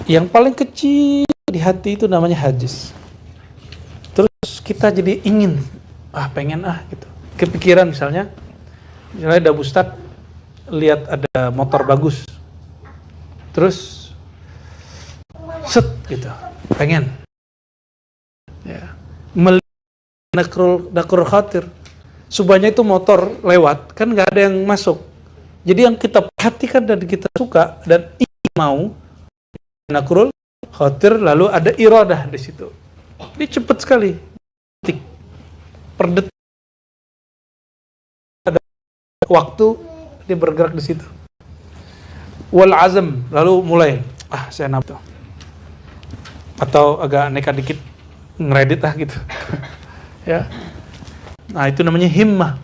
Yang paling kecil di hati itu namanya hajiz. Terus kita jadi ingin, pengen gitu. Kepikiran misalnya ada Ustadz lihat ada motor bagus. Terus set gitu, pengen. Ya. Naqrul khatir. Subahnya itu motor lewat, kan nggak ada yang masuk. Jadi yang kita perhatikan dan kita suka dan ingin mau, naqrul khatir, lalu ada iradah di situ. Ini cepat sekali. Detik per detik ada waktu dia bergerak di situ. Wal azam, lalu mulai saya nafsu. Atau agak nekat dikit ngeredit gitu. Ya. Nah, itu namanya himmah.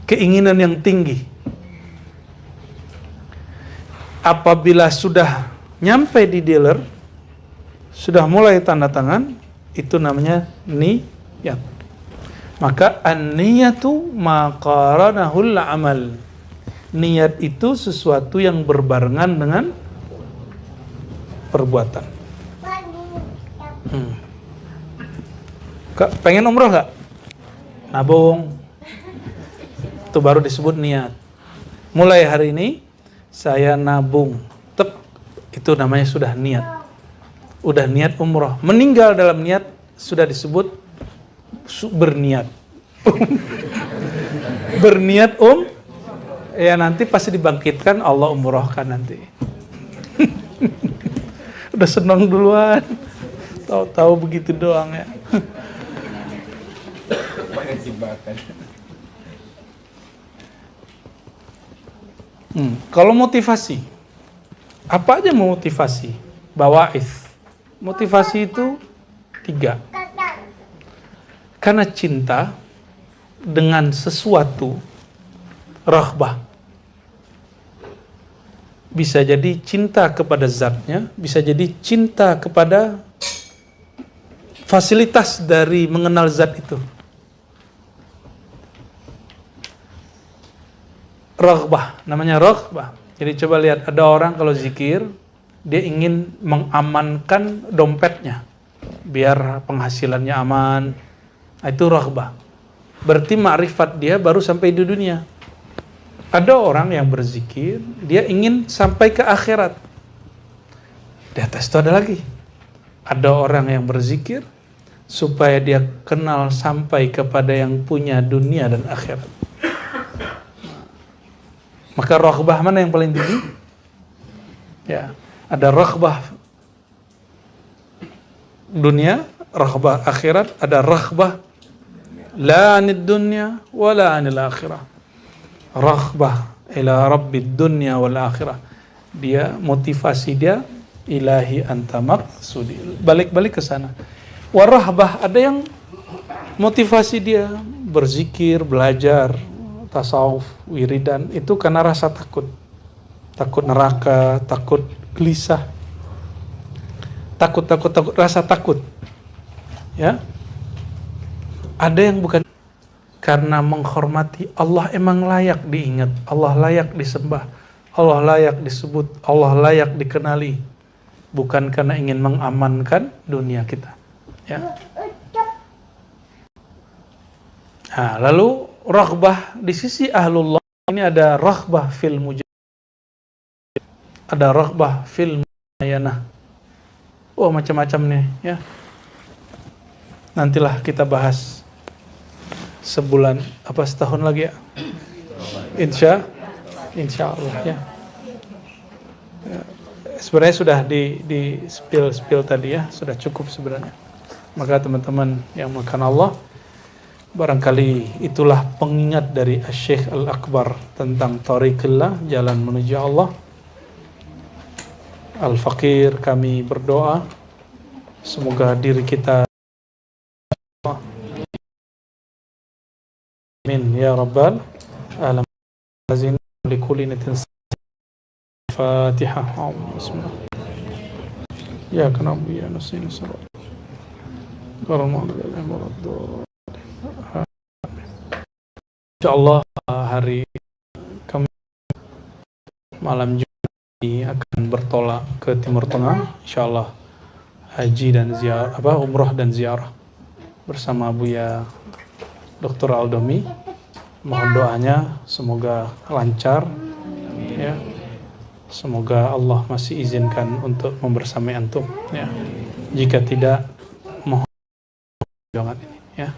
Keinginan yang tinggi. Apabila sudah nyampe di dealer, sudah mulai tanda tangan, itu namanya niyat. Maka an-niyatu ma qaranahul amal. Niat itu sesuatu yang berbarengan dengan perbuatan. Kak, pengen umroh nggak? Nabung. Itu baru disebut niat. Mulai hari ini saya nabung. Itu namanya sudah niat. Udah niat umroh. Meninggal dalam niat sudah disebut berniat. Berniat ya nanti pasti dibangkitkan, Allah umrohkan nanti. Udah senang duluan. Tahu-tahu begitu doang ya. Kalau motivasi, apa aja motivasi? Bawa'ith. Motivasi itu 3. Karena cinta dengan sesuatu, raghbah. Bisa jadi cinta kepada zatnya, bisa jadi cinta kepada fasilitas dari mengenal zat itu. Raghbah, namanya raghbah. Jadi coba lihat, ada orang kalau zikir, dia ingin mengamankan dompetnya, biar penghasilannya aman. Itu raghbah. Berarti ma'rifat dia baru sampai di dunia. Ada orang yang berzikir, dia ingin sampai ke akhirat. Di atas itu ada lagi. Ada orang yang berzikir, supaya dia kenal sampai kepada yang punya dunia dan akhirat. Maka raghbah mana yang paling tinggi? Ya, ada raghbah dunia, raghbah akhirat, ada raghbah la anid dunya wa la anil akhirah. Raghbah ila rabbid dunya wal akhirah. Dia motivasi dia ilahi anta maqsudi. Balik-balik ke sana. Warahbah, ada yang motivasi dia berzikir, belajar tasawuf, wiridan, itu karena rasa takut. Takut neraka, takut gelisah. Takut, rasa takut. Ya. Ada yang bukan karena menghormati Allah, emang layak diingat, Allah layak disembah, Allah layak disebut, Allah layak dikenali. Bukan karena ingin mengamankan dunia kita. Ya. Nah, lalu raghbah di sisi ahlullah ini ada raghbah fil mujahid, ada raghbah fil muayanah. Oh, macam-macam nih ya. Nantilah kita bahas sebulan apa setahun lagi ya. Insya Allah ya. Sebenarnya sudah di spill tadi ya, sudah cukup sebenarnya. Maka teman-teman yang makan Allah, barangkali itulah pengingat dari Syekh Al-Akbar tentang Tariqillah, jalan menuju Allah. Al-Fakir, kami berdoa semoga diri kita, amin ya rabbal alamin. Azin likulli nitin Fatihah. Bismillah. Ya kanabu ya nasiru salat. Insyaallah hari Kamis malam Jumat akan bertolak ke Timur Tengah, insyaallah haji dan ziarah, umrah dan ziarah bersama Buya Dr. Aldomi. Mohon doanya semoga lancar ya. Semoga Allah masih izinkan untuk membersamai antum ya. Jika tidak, mohon jangan ini ya.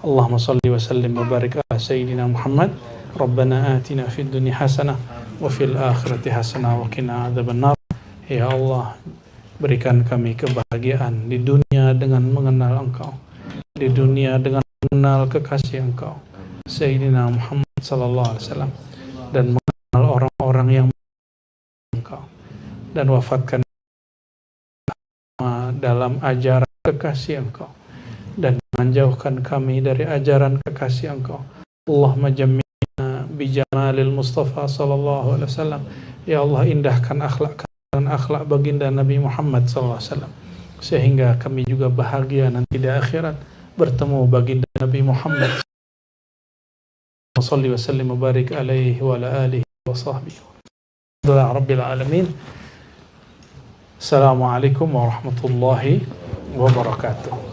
Allahumma salli wa sallim wa barik ala sayyidina Muhammad. Rabbana atina fid dunya hasanah wa fil akhirati hasanah wa qina adzabannar. Ya Allah, berikan kami kebahagiaan di dunia dengan mengenal Engkau, di dunia dengan mengenal kekasih Engkau Sayyidina Muhammad sallallahu alaihi wasallam, dan mengenal orang-orang yang Engkau, dan wafatkan dalam ajaran kekasih Engkau, dan menjauhkan kami dari ajaran kekasih Engkau. Allahumma jammilna bijamalil Mustafa sallallahu alaihi wasallam. Ya Allah, indahkan akhlak dan akhlak baginda Nabi Muhammad sallallahu alaihi wasallam, sehingga kami juga bahagia nanti di akhirat bertemu baginda Nabi Muhammad. Salli wa sallim wa barik alaihi wa ala alihi وصحبه. Alhamdulillah Rabbil Alamin. Assalamualaikum warahmatullahi wabarakatuh.